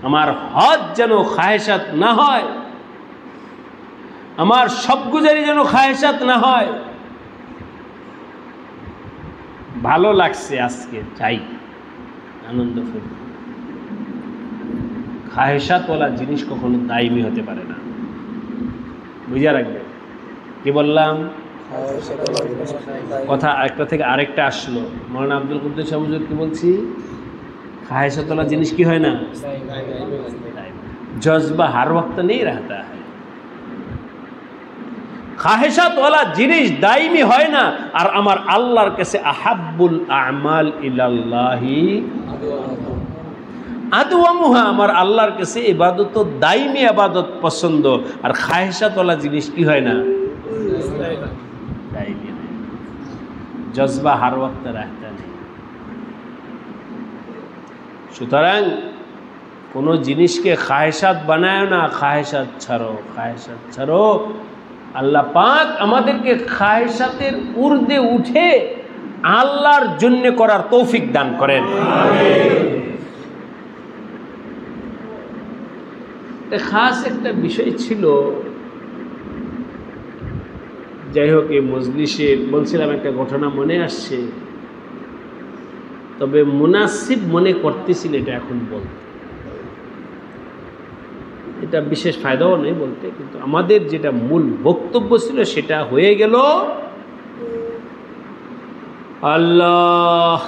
আমার হজ যেন খাহেশাত না হয়, আমার সবগুজারি যেন খাহেশাত না হয়। ভালো লাগছে আজকে চাই আনন্দ ফুল। খাহেশাতওয়ালা জিনিস কখনো দায়মি হতে পারে না, বুঝা রাখবে। কি বললাম? কথা একটা থেকে আরেকটা আসলো। মৌলানা আব্দুল কুদ্দুস হুজুর কি বলছি? খাহেশাতওয়ালা জিনিস কি হয় না? জজবা হার ওয়াক্ত নেই रहता है। খাহেশাতওয়ালা জিনিস দায়মি হয় না। আর আমার আল্লাহর কাছে আহাব্বুল আমাল ইলাল্লাহি আদওয়ামুহা, আমার আল্লাহর কাছে ইবাদত দায়মি ইবাদত পছন্দ। আর খাহেশাতওয়ালা জিনিস কি হয় না? দায়মি হয়। জজবা হার ওয়াক্ত रहता নেই। সুতরাং কোনো জিনিসকে খাহেশাত বানায় না, খাহেশাত ছাড়ো, খাহেশাত ছাড়ো। আল্লাহ পাক আমাদেরকে খাহেশাতের ঊর্ধ্বে উঠে আল্লাহর জন্য করার তৌফিক দান করেন। খাস একটা বিষয় ছিল, যাই হোক এই মজলিসে বলছিলাম একটা ঘটনা মনে আসছে, তবে মুনাসিব মনে করতেছিল এটা এখন বলতে। এটা বিশেষ ফায়দাও নেই বলতে, কিন্তু আমাদের যেটা মূল বক্তব্য ছিল সেটা হয়ে গেল। আল্লাহ,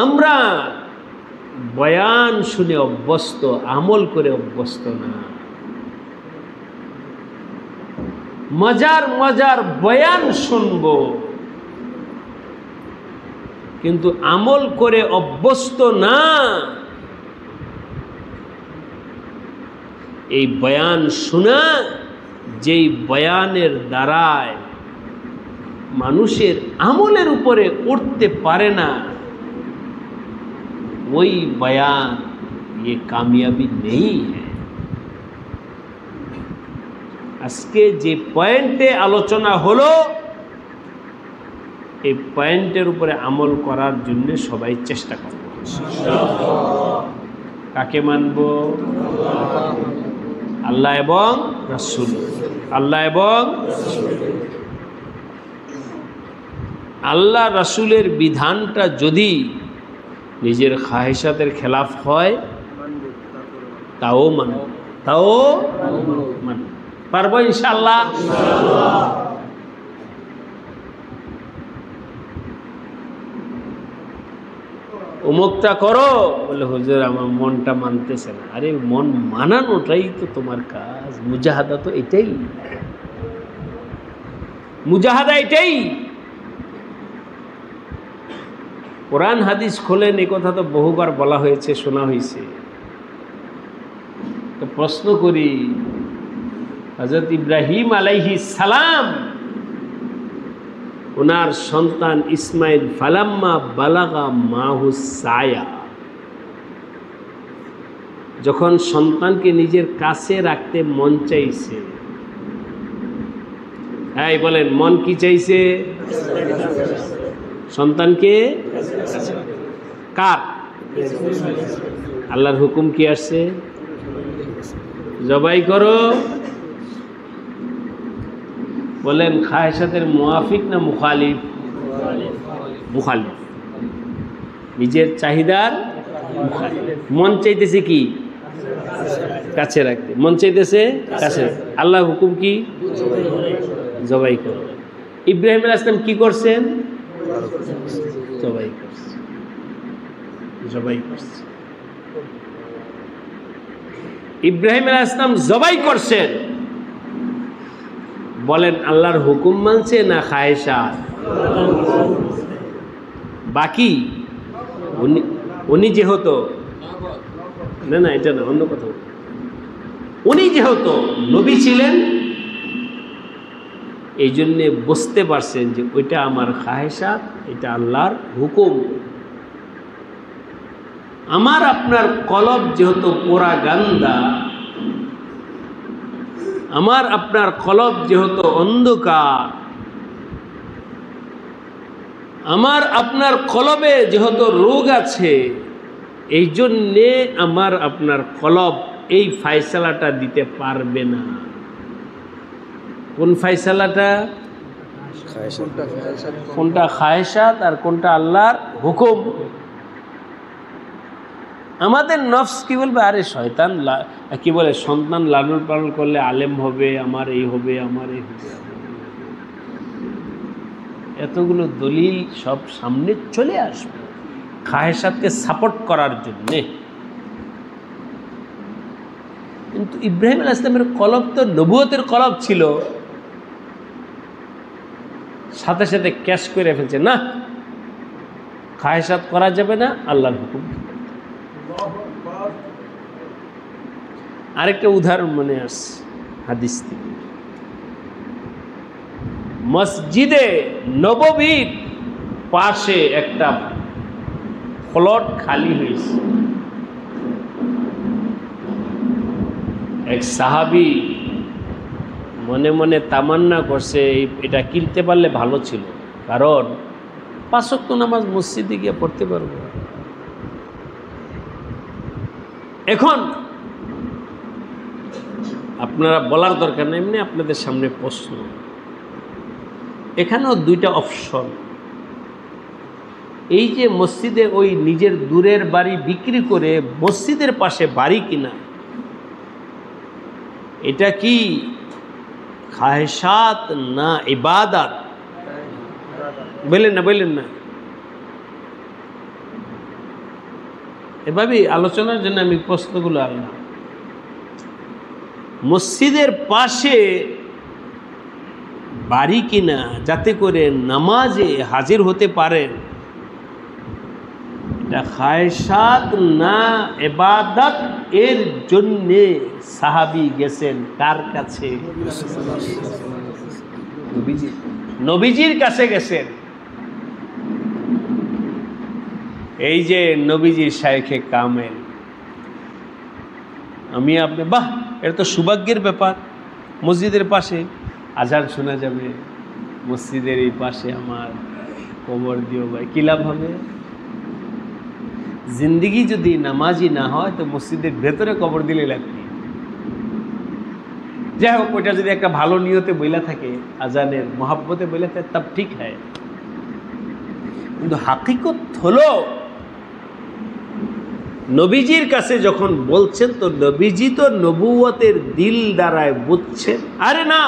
আমরা বয়ান শুনে অভ্যস্ত, আমল করে অভ্যস্ত না। মজার মজার বয়ান শুনব, কিন্তু আমল করে অভ্যস্ত না। এই বয়ান শোনা, যেই বয়ানের দ্বারায় মানুষের আমলের উপরে উঠতে পারে না, ওই বয়ান ये कामयाबी नहीं है। আজকে যে পয়েন্টে আলোচনা হলো, এই পয়েন্টের উপরে আমল করার জন্য সবাই চেষ্টা করব। কাকে মানব? আল্লাহ এবং রাসূল। আল্লাহ এবং আল্লাহ রাসূলের বিধানটা যদি নিজের খাহেশাতের খেলাফ হয়, তাও মানব, তাও মানব। পারবো ইনশাআল্লাহ। অমুকটা করো, বলে হুজুর আমার মনটা মানতেছে না। আরে মন মানানোটাই তো তোমার কাজ। মুজাহাদা তো এটাই, মুজাহাদা এটাই। কোরআন হাদিস খোলেন, এই কথা তো বহুবার বলা হয়েছে, শোনা হয়েছে। তো প্রশ্ন করি, হযরত ইব্রাহিম আলাইহিস সালাম, ওনার সন্তান ইসমাইল, ফালাম্মা বালাগা মাহুস সায়া, যখন সন্তানকে নিজের কাছে রাখতে মন চাইছে, হ্যাঁ বলেন, মন কি চাইছে? সন্তানকে কার? আল্লাহর হুকুম কি আসছে? জবাই করো। বলেন খায়সাতের মুআফিক না মুখালিফ? মুখালিফ। নিজের চাহিদার মুখালিফ। মন চাইতেছে কি? কাছে রাখতে। মন চাইতেছে কাছে। আল্লাহর হুকুম কি? জবাই করো। ইব্রাহিম আলাইহিস সালাম কি করছেন? জবাই করছে। জবাই করছে। ইব্রাহিম আলাইহিস সালাম জবাই করছেন। বলেন আল্লাহর হুকুম মানছে না খায়সা? বাকি উনি যেহেতু, না না এটা না, অন্য কথা, উনি যেহেতু নবী ছিলেন এই জন্যে বুঝতে পারছেন যে ওইটা আমার খায়সা, এটা আল্লাহর হুকুম। আমার আপনার কলব যেহেতু পোড়া গান্দা, আমার আপনার কলব যেহেতু অন্ধকার, আমার আপনার কলবে যেহেতু রোগ আছে, এই জন্যে আমার আপনার কলব এই ফায়সালাটা দিতে পারবে না। কোন ফায়সালাটা? কোনটা খায়সাত আর কোনটা আল্লাহর হুকুম। আমাদের নফস কি বলবে? আরে শয়তান কি বলে, সন্তান লালন পালন করলে আলেম হবে, আমার এই হবে, আমার এই হবে। এতগুলো দলিল সব সামনে চলে আসবে খায়সাতকে সাপোর্ট করার জন্যে। কিন্তু ইব্রাহিম আলাইহিস সালামের কলব তো নবুয়তের কলব ছিল, সাথে সাথে ক্যাশ করে ফেলছে, না খায়সাত করা যাবে না, আল্লাহর হুকুম। আরেকটা উদাহরণ মনে আসছে হাদিস থেকে। মসজিদে নববীর পাশে একটা প্লট খালি হয়েছে। এক সাহাবী মনে মনে তামান্না করছে এটা কিনতে পারলে ভালো ছিল, কারণ 5 ওয়াক্ত নামাজ মসজিদে গিয়ে পড়তে পারবো। এখন আপনারা বলার দরকার নেই, এমনি আপনাদের সামনে প্রশ্ন। এখানেও 2টা অপশন। এই যে মসজিদে ওই নিজের দূরের বাড়ি বিক্রি করে মসজিদের পাশে বাড়ি কিনা, এটা কি খায়সাত না ইবাদত? বললেন না, বললেন না। এভাবেই আলোচনার জন্য আমি প্রশ্নগুলো আনলাম। মসজিদের পাশে বাড়ি কিনা যাতে করে নামাজে হাজির হতে পারেন, এটা খায়সাত না ইবাদত? এর জন্যে সাহাবী গেছেন কার কাছে? নবীজির কাছে গেছেন। এই যে নবীজির শায়েখে কামেল, আমি আপনি, বাহ এটা তো সৌভাগ্যের ব্যাপার। মসজিদের পাশে আজান শোনা যাবে, মসজিদের এই পাশে আমার কবর দিও ভাই, কি লাভ হবে? জিন্দিগি যদি নামাজি না হয় তো মসজিদের ভেতরে কবর দিলে লাগবে। যাই হোক, ওইটা যদি একটা ভালো নিয়তে বইলা থাকে, আজানের মহাব্বতে বইলা থাকে, তব ঠিক হয়। কিন্তু হাকিকত হলো নবীজির কাছে যখন বলছেন, তো নবীজি তো নবুয়তের দিল দ্বারায় বুঝছেন, আরে না,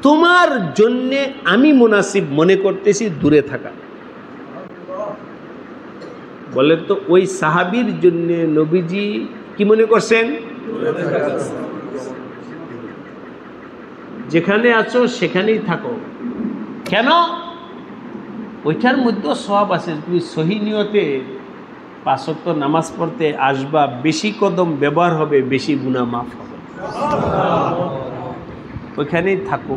তোমার জন্যে আমি মুনাসিব মনে করতেছি দূরে থাকা। বলেন তো ওই সাহাবীর জন্যে নবীজি কি মনে করছেন? যেখানে আছো সেখানেই থাকো। কেন? ওইটার মধ্যেও সওয়াব আছে। তুমি সহি নিয়তে 5 ওয়াক্ত নামাজ পড়তে আসবা, বেশি কদম ব্যবহার হবে, বেশি গুনাহ মাফ হবে। ওইখানেই থাকো।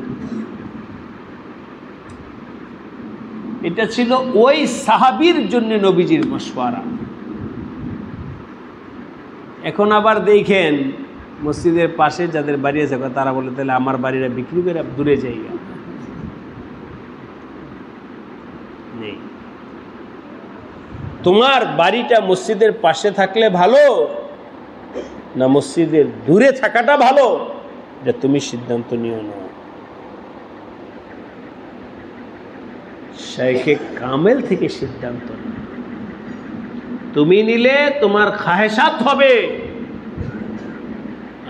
এটা ছিল ওই সাহাবীর জন্য নবীজির মশওয়ারা। এখন আবার দেখেন মসজিদের পাশে যাদের বাড়ি আছে তারা বলে তাহলে আমার বাড়িটা বিক্রি করে দূরে যাই নেই। তোমার বাড়িটা মসজিদের পাশে থাকলে ভালো না মসজিদের দূরে থাকাটা ভালো, এটা তুমি সিদ্ধান্ত নিও না। শাইখে কামেল থেকে সিদ্ধান্ত তুমি নিলে তোমার খাহেসাত হবে,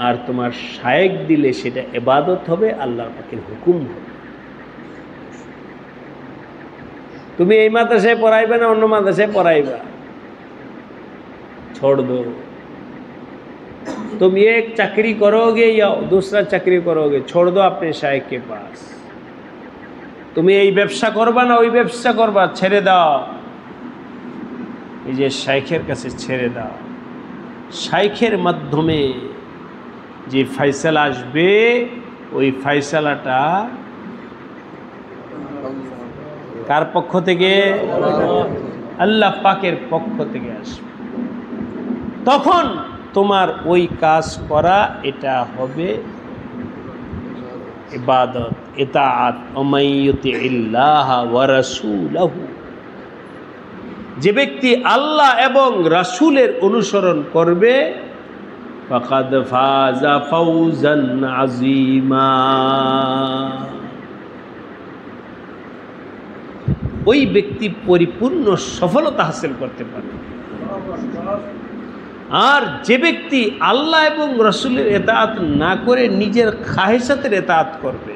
আর তোমার শায়েখ দিলে সেটা ইবাদত হবে, আল্লাহর পাকের হুকুম হবে। তুমি এই মাদ্রাসায় পড়াইবে না অন্য মাদ্রাসায় পড়াইবা, छोड़ दो। तुम ये चाकरी करोगे या दूसरा चाकरी करोगे, छोड़ दो अपने शायख के पास। তুমি এই ব্যবসা করবা না ওই ব্যবসা করবা, ছেড়ে দাও, এই যে শাইখের কাছে ছেড়ে দাও। শাইখের মাধ্যমে যে ফয়সালা আসবে ওই ফয়সালাটা কার পক্ষ থেকে? আল্লাহ পাকের পক্ষ থেকে আসবে। তখন তোমার ওই কাজ করা এটা হবে ইবাদত, ইতাআত। ওমাইয়ুতিল্লাহ ওয়া রাসূলাহু, যে ব্যক্তি আল্লাহ এবং রাসূলের অনুসরণ করবে ফাকাদ ফাযা ফাওজান আযীমা, ওই ব্যক্তি পরিপূর্ণ সফলতা হাসিল করতে পারবে। আর যে ব্যক্তি আল্লাহ এবং রাসূলের ইতাআত না করে নিজের খাহেসাতের ইতাআত করবে,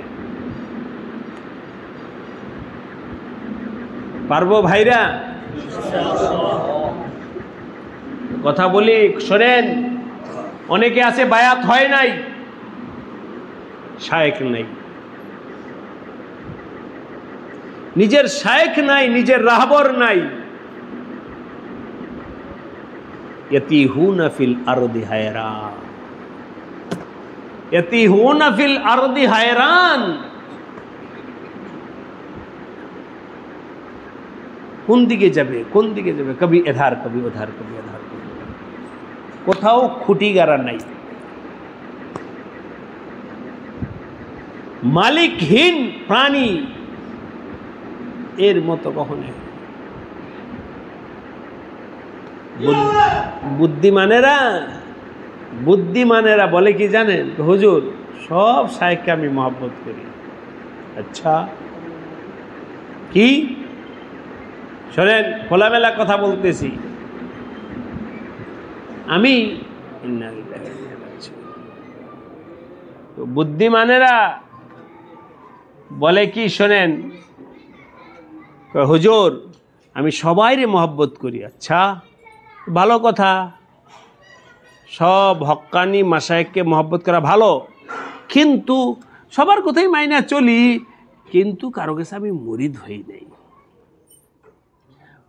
পারবো ভাইরা? কথা বলি শোনেন, অনেকে আছে বায়াত হয় নাই, শায়েখ নাই, নিজের শায়েখ নাই, নিজের রাহবর নাই। ইয়াতিহুনা ফিল আরদি হায়রান, ইয়াতিহুনা ফিল আরদি হায়রান। কোন দিকে যাবে, কোন দিকে যাবে, কবি এধার কবি ওধার, কবি এধার কবি ওধার, কোথাও খুঁটি গাড়া নাই। মালিকহীন প্রাণী এর মতো কখনো। বুদ্ধিমানেরা বলে কি জানেন? হুজুর সব শায়েখকে আমি মহব্বত করি। আচ্ছা কি? শোনেন, খোলামেলা কথা বলতেছি আমি। বুদ্ধিমানেরা বলে কি শোনেন, হুজুর আমি সবাইরে মহব্বত করি। আচ্ছা ভালো কথা, সব হক্কানি মাশায়েখকে মহব্বত করা ভালো, কিন্তু সবার কথাই মাইনা চলি, কিন্তু কারো কাছে আমি মুরিদ হই নাই।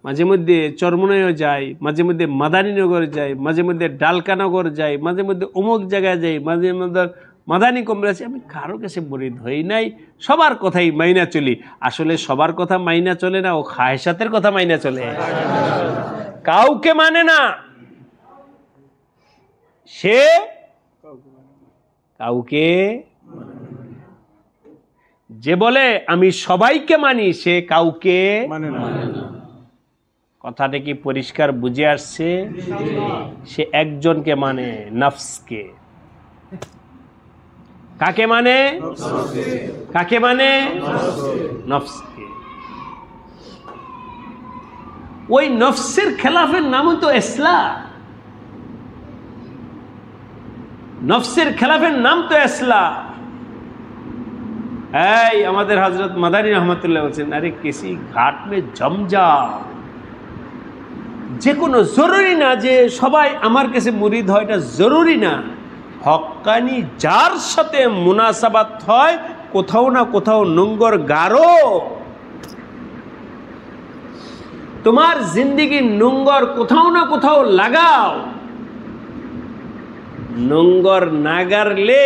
মাঝে মধ্যে চরমনাইও যাই, মাঝে মধ্যে মাদানীনগর যাই, মাঝে মধ্যে ডালকানগর যাই, মাঝে মধ্যে অমুক জায়গায় যাই, মাঝে মধ্যে মাদানী কমপ্লেক্সে, আমি কারো কাছে মুরিদ হই নাই, সবার কথাই মাইনা চলি। আসলে সবার কথা মাইনা চলে না, ও খায়সাতের কথা মাইনা চলে, কাউকে মানে না। সে কাউকে, যে বলে আমি সবাইকে মানি সে কাউকে মানে না। কথাটা কি পরিষ্কার বুঝে আসছে? সে একজনকে মানে, নফসকে। কাকে মানে? কাকে মানে? নফসকে। ওই নফসের খেলাফের নামই তো ইসলাম। নফসের খেলাফের নাম তো ইসলাম। এই আমাদের হযরত মাদানী রহমতুল্লাহ বলছেন, আরে কিসি ঘাট মে জম যাও, যে কোনো জরুরি না যে সবাই আমার কাছে মুরিদ হয়, এটা জরুরি না। হক্কানি যার সাথে মুনাসাবাত হয়, কোথাও না কোথাও নোংর গারো, তোমার জিন্দেগি নোংর কোথাও না কোথাও লাগাও। নোংর না গারলে,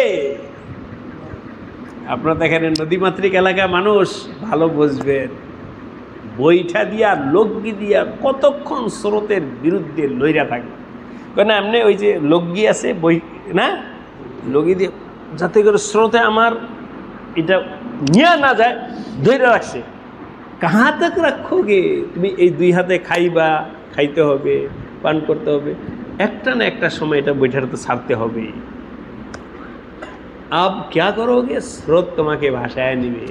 আপনারা দেখেন নদীমাতৃক এলাকার মানুষ ভালো বুঝবেন, বইটা দিয়া লগি দিয়া কতক্ষণ স্রোতের বিরুদ্ধে লইরা থাকে, না এমনি ওই যে লগি আছে বই না, লগি দিয়ে যাতে করে স্রোতে আমার এটা নিয়ে না যায় ধরে রাখছে। কাহা তক রাখোগে তুমি, এই দুই হাতে খাইবা, খাইতে হবে, পান করতে হবে, একটা না একটা সময় এটা বইটার তো ছাড়তে হবে। আব ক্যা করোগে, স্রোত তোমাকে ভাসায় নিবে।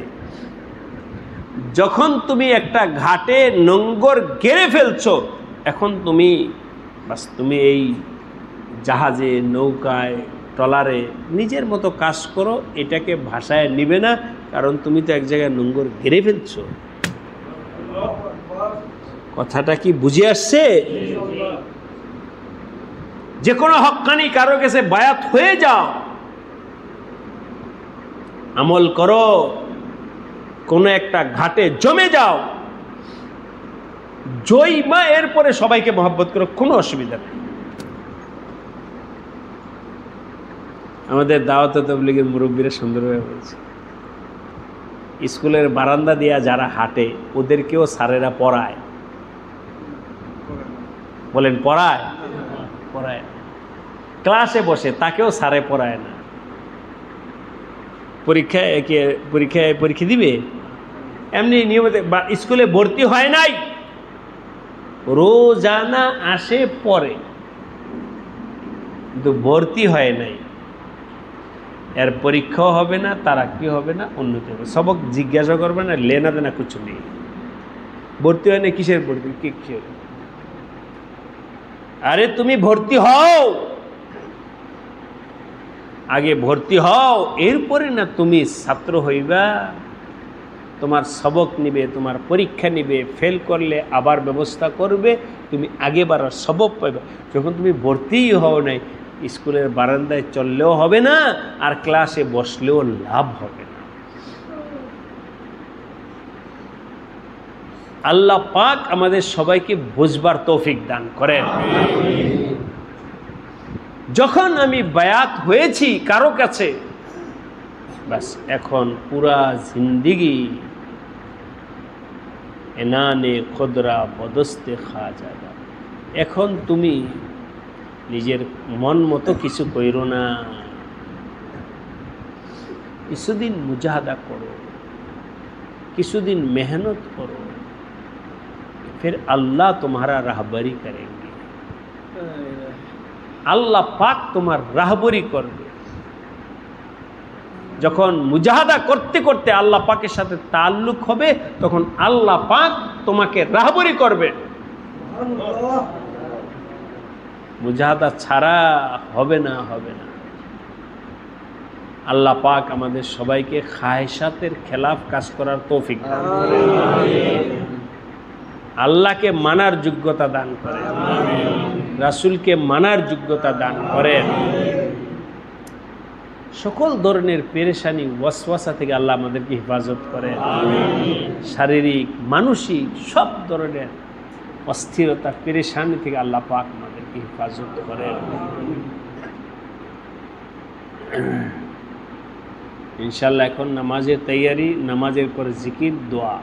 যখন তুমি একটা ঘাটে নোঙ্গর গেড়ে ফেলছো, এখন তুমি বাস তুমি এই জাহাজে, নৌকায়, ট্রলারে নিজের মতো কাজ করো, এটাকে ভাসায় নিবে না, কারণ তুমি তো এক জায়গায় নোঙ্গর গেড়ে ফেলছো। কথাটা কি বুঝে আসছে? যে কোনো হক্কানি কারো কাছে বায়াত হয়ে যাও, আমল করো, কোনো একটা ঘাটে জমে যাও, জয়মা, এরপরে সবাইকে মহব্বত করো, কোনো অসুবিধা নেই। আমাদের দাওয়াত তাবলীগের মুরব্বীরা সুন্দরভাবে বলছে, স্কুলের বারান্দা দিয়া যারা হাঁটে ওদেরকেও স্যারেরা পড়ায়। বলেন পড়ায়? পড়ায়। ক্লাসে বসে তাকেও স্যারে পড়ায় না। পরীক্ষা দিবে এমনি নিয়মিত, স্কুলে ভর্তি হয় নাই, রোজানা আসে পড়ে, কিন্তু ভর্তি হয় নাই, এর পরীক্ষাও হবে না, তারা কি হবে না, উন্নতি হবে। সবক জিজ্ঞাসা করবে না, লেনা দেনা কিছু নেই। ভর্তি হয় না, কিসের ভর্তি, কিসের? আরে তুমি ভর্তি হও, আগে ভর্তি হও, এরপরে না তুমি ছাত্র হইবা, তোমার সবক নিবে, তোমার পরীক্ষা নিবে, ফেল করলে আবার ব্যবস্থা করবে, তুমি আগে বাড়ার সবক পাইবা। যখন তুমি ভর্তিই হও নাই, স্কুলের বারান্দায় চললেও হবে না, আর ক্লাসে বসলেও লাভ হবে না। আল্লাহ পাক আমাদের সবাইকে বুঝবার তৌফিক দান করেন। যখন আমি বায়াত হয়েছি কারো কাছে, বাস এখন পুরা জিন্দিগি এনানে খুদরা বদস্তে খাজাদা। এখন তুমি নিজের মন মতো কিছু কইরো না, কিছুদিন মুজাহাদা করো, কিছুদিন मेहनत करो, फिर अल्लाह तुम्हारा राहबरी करेंगे। আল্লাহ পাক তোমার রাহবরি করবে। যখন মুজাহাদা করতে করতে আল্লাহ পাকের সাথে তাল্লুক হবে, তখন আল্লাহ পাক তোমাকে রাহবরি করবে। মুজাহাদা ছাড়া হবে না, হবে না। আল্লাহ পাক আমাদের সবাইকে খায়সাতের খেলাফ কাজ করার তৌফিক দান করেন, আল্লাহকে মানার যোগ্যতা দান করেন, রাসূলকে মানার যোগ্যতা দান করেন। সকল ধরনের পেরেশানি, ওয়াসওয়াসা থেকে আল্লাহ আমাদেরকে হেফাজত করেন। শারীরিক, মানসিক সব ধরনের অস্থিরতা, পেরেশানি থেকে আল্লাহ পাক আমাদেরকে হেফাজত করেন। ইনশাআল্লাহ এখন নামাজের তৈয়ারি, নামাজের পরে জিকির, দোয়া।